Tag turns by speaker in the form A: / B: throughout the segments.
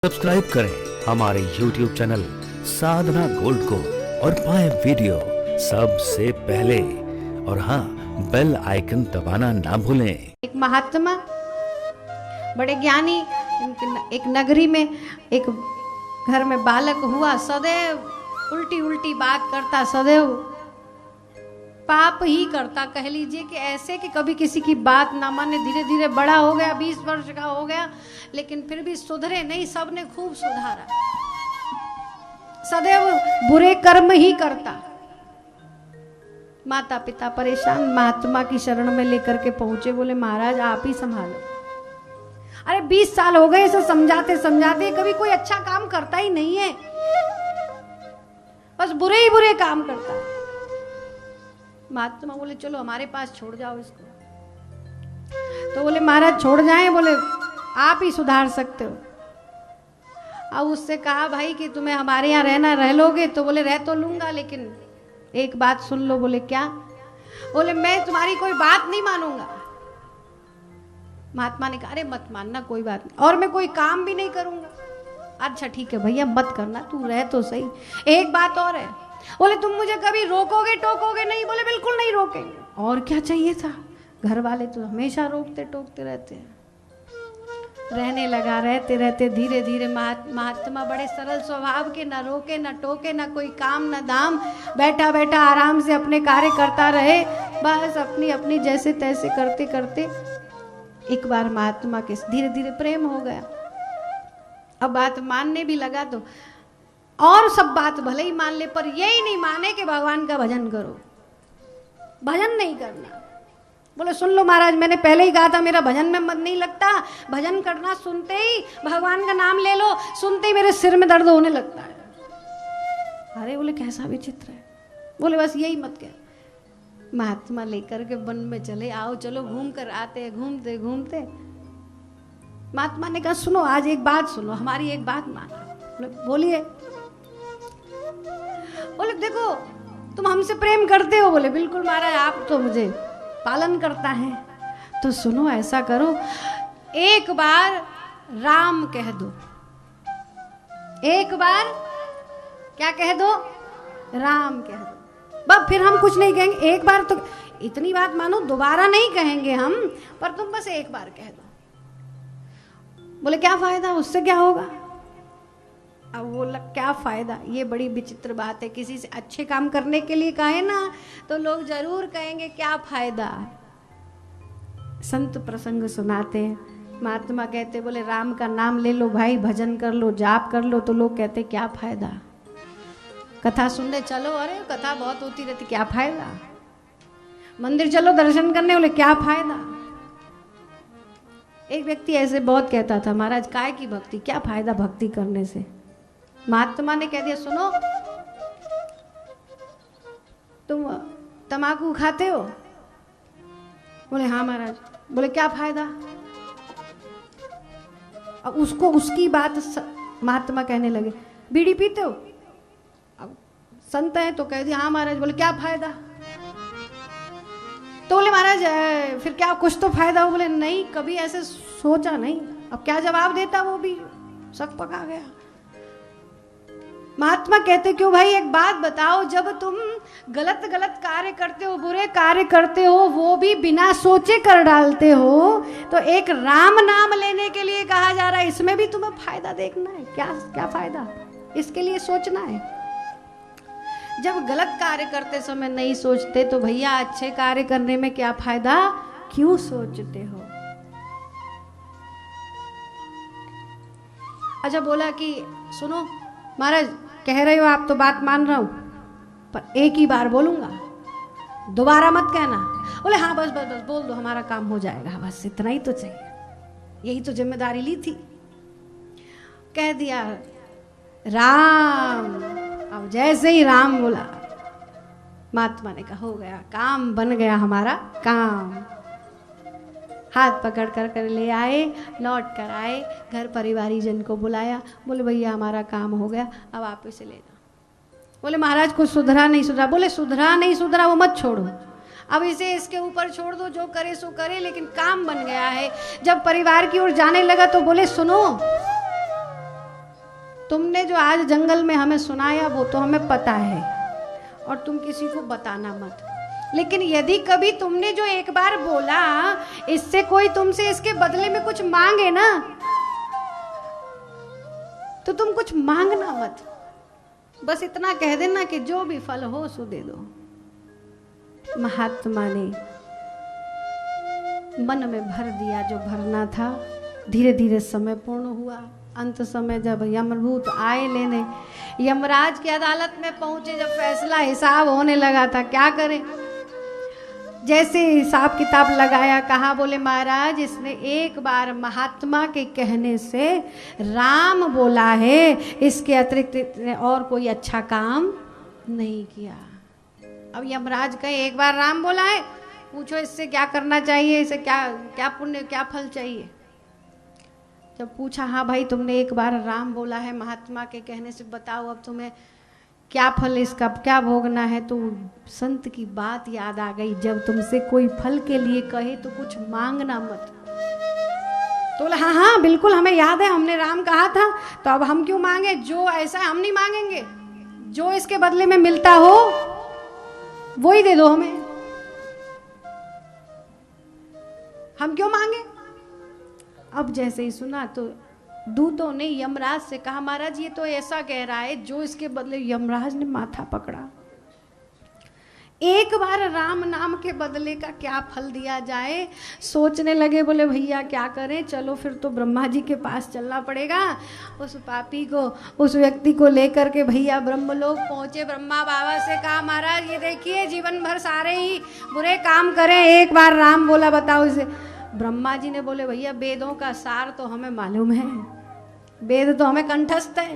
A: Subscribe करें हमारे YouTube channel साधना gold को और पाएं वीडियो सबसे पहले। और हाँ, बेल आइकन दबाना ना भूलें।
B: एक महात्मा बड़े ज्ञानी, एक नगरी में एक घर में बालक हुआ, सदैव उल्टी उल्टी बात करता, सदैव पाप ही करता, कह लीजिए कि ऐसे कि कभी किसी की बात ना माने। धीरे धीरे बड़ा हो गया, 20 वर्ष का हो गया, लेकिन फिर भी सुधरे नहीं। सबने खूब सुधारा, सदैव बुरे कर्म ही करता। माता पिता परेशान, महात्मा की शरण में लेकर के पहुंचे, बोले महाराज आप ही संभालो। अरे 20 साल हो गए इसे समझाते समझाते, कभी कोई अच्छा काम करता ही नहीं है, बस बुरे ही बुरे काम करता है। महात्मा बोले चलो हमारे पास छोड़ जाओ इसको। तो बोले महाराज छोड़ जाएं? बोले आप ही सुधार सकते हो। अब उससे कहा भाई कि तुम्हें हमारे यहाँ रहना, रह लोगे? तो बोले रह तो लूंगा, लेकिन एक बात सुन लो। बोले क्या? बोले मैं तुम्हारी कोई बात नहीं मानूंगा। महात्मा ने कहा अरे मत मानना, कोई बात नहीं, और मैं कोई काम भी नहीं करूंगा। अच्छा ठीक है भैया मत करना, तू रह तो सही। एक बात और है, बोले तुम मुझे कभी रोकोगे टोकोगे नहीं? बोले बिल्कुल नहीं रोकेंगे। और क्या चाहिए था, घर वाले तो हमेशा रोकते टोकते रहते हैं। रहने लगा, रहते रहते धीरे धीरे महात्मा बड़े सरल स्वभाव के, ना रोके ना टोके, ना कोई काम ना दाम, बैठा बैठा आराम से अपने कार्य करता रहे, बस अपनी अपनी जैसे तैसे करते करते एक बार महात्मा के धीरे धीरे प्रेम हो गया। अब बात मानने भी लगा, तो और सब बात भले ही मान ले, पर यही नहीं माने कि भगवान का भजन करो। भजन नहीं करना। बोले सुन लो महाराज, मैंने पहले ही कहा था मेरा भजन में मन नहीं लगता। भजन करना सुनते ही, भगवान का नाम ले लो, सुनते ही मेरे सिर में दर्द होने लगता है। अरे बोले कैसा विचित्र है। बोले बस यही मत कह। महात्मा लेकर के वन में चले, आओ चलो घूम कर आते हैं। घूमते घूमते महात्मा ने कहा सुनो आज एक बात सुनो, हमारी एक बात मानो। बोलिए। बोले देखो तुम हमसे प्रेम करते हो? बोले बिल्कुल महाराज, आप तो मुझे पालन करता है। तो सुनो ऐसा करो, एक बार राम कह दो। एक बार क्या कह दो? राम कह दो। बस फिर हम कुछ नहीं कहेंगे। एक बार तो इतनी बात मानो, दोबारा नहीं कहेंगे हम, पर तुम बस एक बार कह दो। बोले क्या फायदा, उससे क्या होगा? अब बोला क्या फायदा? ये बड़ी विचित्र बात है। किसी से अच्छे काम करने के लिए कहे ना, तो लोग जरूर कहेंगे क्या फायदा। संत प्रसंग सुनाते हैं, महात्मा कहते बोले राम का नाम ले लो भाई, भजन कर लो, जाप कर लो, तो लोग कहते क्या फायदा। कथा सुनने चलो, अरे कथा बहुत होती रहती, क्या फायदा। मंदिर चलो दर्शन करने, बोले क्या फायदा। एक व्यक्ति ऐसे बहुत कहता था महाराज काय की भक्ति, क्या फायदा भक्ति करने से। महात्मा ने कह दिया सुनो, तुम तंबाकू खाते हो? बोले हाँ महाराज। बोले क्या फायदा। अब उसको उसकी बात महात्मा कहने लगे, बीड़ी पीते हो? अब संत है तो कह दिया हाँ महाराज। बोले क्या फायदा। तो बोले महाराज फिर क्या कुछ तो फायदा हो? बोले नहीं, कभी ऐसे सोचा नहीं। अब क्या जवाब देता, वो भी शक पका गया। महात्मा कहते क्यों भाई, एक बात बताओ, जब तुम गलत गलत कार्य करते हो, बुरे कार्य करते हो, वो भी बिना सोचे कर डालते हो, तो एक राम नाम लेने के लिए कहा जा रहा है, इसमें भी तुम्हें फायदा देखना है? क्या क्या फायदा, इसके लिए सोचना है। जब गलत कार्य करते समय नहीं सोचते, तो भैया अच्छे कार्य करने में क्या फायदा, क्यों सोचते हो। अच्छा बोला कि सुनो महाराज, कह रहे हो आप तो बात मान रहा हूं, पर एक ही बार बोलूंगा, दोबारा मत कहना। बोले हाँ बस बस बस बोल दो, हमारा काम हो जाएगा, बस इतना ही तो चाहिए, यही तो जिम्मेदारी ली थी। कह दिया राम। अब जैसे ही राम बोला, महात्मा ने कहा हो गया काम, बन गया हमारा काम। हाथ पकड़ कर ले आए, लौट कर आए, घर परिवारी जन को बुलाया। बोले भैया हमारा काम हो गया, अब आप इसे ले जाओ। बोले महाराज कुछ सुधरा नहीं सुधरा? बोले सुधरा नहीं सुधरा वो मत छोड़ो, अब इसे इसके ऊपर छोड़ दो, जो करे सो करे, लेकिन काम बन गया है। जब परिवार की ओर जाने लगा तो बोले सुनो, तुमने जो आज जंगल में हमें सुनाया वो तो हमें पता है, और तुम किसी को बताना मत। लेकिन यदि कभी तुमने जो एक बार बोला, इससे कोई तुमसे इसके बदले में कुछ मांगे ना, तो तुम कुछ मांगना मत, बस इतना कह देना कि जो भी फल हो सो दे दो। महात्मा ने मन में भर दिया जो भरना था। धीरे धीरे समय पूर्ण हुआ। अंत समय जब यमदूत आए लेने, यमराज की अदालत में पहुंचे, जब फैसला हिसाब होने लगा था, क्या करें। जैसे हिसाब किताब लगाया, कहा बोले महाराज इसने एक बार महात्मा के कहने से राम बोला है, इसके अतिरिक्त इसने और कोई अच्छा काम नहीं किया। अब यमराज कहे एक बार राम बोला है, पूछो इससे क्या करना चाहिए, इसे क्या क्या पुण्य क्या फल चाहिए। जब पूछा हाँ भाई तुमने एक बार राम बोला है महात्मा के कहने से, बताओ अब तुम्हें क्या फल, इसका क्या भोगना है। तो संत की बात याद आ गई, जब तुमसे कोई फल के लिए कहे तो कुछ मांगना मत। तो बोला हाँ हाँ बिल्कुल हमें याद है, हमने राम कहा था, तो अब हम क्यों मांगे, जो ऐसा हम नहीं मांगेंगे, जो इसके बदले में मिलता हो वो ही दे दो हमें, हम क्यों मांगे। अब जैसे ही सुना तो दूतों ने यमराज से कहा महाराज ये तो ऐसा कह रहा है, जो इसके बदले। यमराज ने माथा पकड़ा। एक बार राम नाम के बदले का क्या फल दिया जाए, सोचने लगे। बोले भैया क्या करें, चलो फिर तो ब्रह्मा जी के पास चलना पड़ेगा। उस पापी को, उस व्यक्ति को लेकर के भैया ब्रह्मलोक पहुंचे। ब्रह्मा बाबा से कहा महाराज ये देखिए जीवन भर सारे ही बुरे काम करें, एक बार राम बोला, बताओ इसे। ब्रह्मा जी ने बोले भैया वेदों का सार तो हमें मालूम है, वेद तो हमें कंठस्थ है,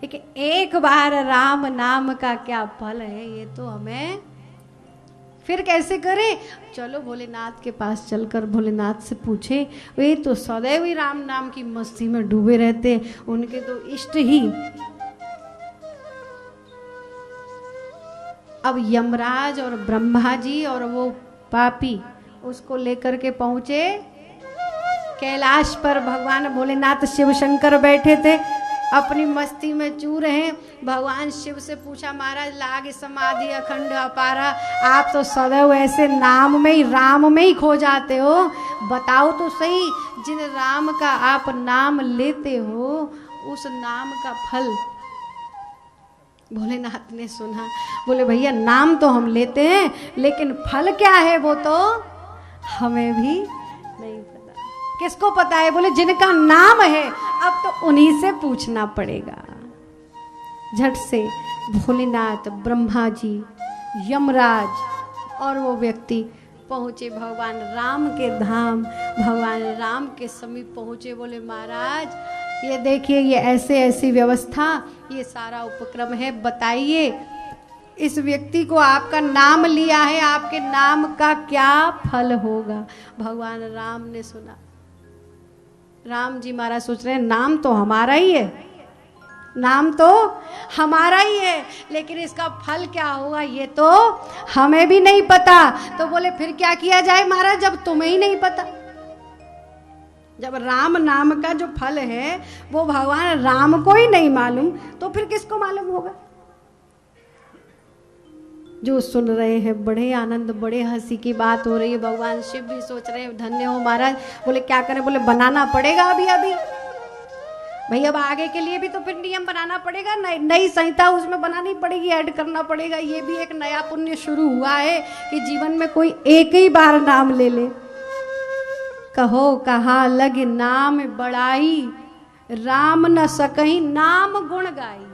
B: लेकिन एक बार राम नाम का क्या फल है ये तो हमें फिर कैसे करें। चलो भोलेनाथ के पास चलकर भोलेनाथ से पूछे, वे तो सदैव ही राम नाम की मस्ती में डूबे रहते, उनके तो इष्ट ही। अब यमराज और ब्रह्मा जी और वो पापी उसको लेकर के पहुंचे कैलाश पर। भगवान भोलेनाथ शिव शंकर बैठे थे, अपनी मस्ती में चूर हैं। भगवान शिव से पूछा महाराज लाग समाधि अखंड अपारा, आप तो सदैव ऐसे नाम में ही, राम में ही खो जाते हो, बताओ तो सही जिन राम का आप नाम लेते हो उस नाम का फल। भोलेनाथ ने सुना, बोले भैया नाम तो हम लेते हैं, लेकिन फल क्या है वो तो हमें भी नहीं पता। किसको पता है, बोले जिनका नाम है, अब तो उन्हीं से पूछना पड़ेगा। झट से भोलेनाथ, ब्रह्मा जी, यमराज और वो व्यक्ति पहुंचे भगवान राम के धाम, भगवान राम के समीप पहुंचे। बोले महाराज ये देखिए ये ऐसे ऐसी व्यवस्था, ये सारा उपक्रम है, बताइए इस व्यक्ति को आपका नाम लिया है, आपके नाम का क्या फल होगा। भगवान राम ने सुना। राम जी महाराज सोच रहे हैं नाम तो हमारा ही है, नाम तो हमारा ही है, लेकिन इसका फल क्या होगा ये तो हमें भी नहीं पता। तो बोले फिर क्या किया जाए महाराज, जब तुम्हें ही नहीं पता, जब राम नाम का जो फल है वो भगवान राम को ही नहीं मालूम, तो फिर किसको मालूम होगा। जो सुन रहे हैं बड़े आनंद, बड़े हंसी की बात हो रही है। भगवान शिव भी सोच रहे हैं धन्य हो महाराज। बोले क्या करें, बोले बनाना पड़ेगा अभी अभी भाई, अब आगे के लिए भी तो फिर नियम बनाना पड़ेगा, नई संहिता उसमें बनानी पड़ेगी, ऐड करना पड़ेगा। ये भी एक नया पुण्य शुरू हुआ है कि जीवन में कोई एक ही बार नाम ले ले। कहो कहा लग नाम बड़ाई, राम न सकहीं नाम गुण गाई।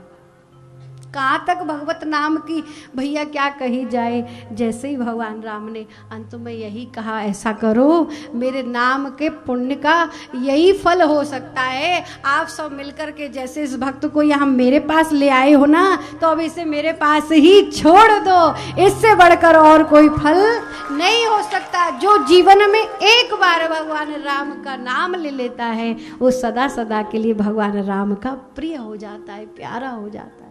B: कहाँ तक भगवत नाम की भैया क्या कही जाए। जैसे ही भगवान राम ने अंत में यही कहा, ऐसा करो मेरे नाम के पुण्य का यही फल हो सकता है। आप सब मिलकर के जैसे इस भक्त को यहाँ मेरे पास ले आए हो ना, तो अब इसे मेरे पास ही छोड़ दो, इससे बढ़कर और कोई फल नहीं हो सकता। जो जीवन में एक बार भगवान राम का नाम ले लेता है वो सदा सदा के लिए भगवान राम का प्रिय हो जाता है, प्यारा हो जाता है।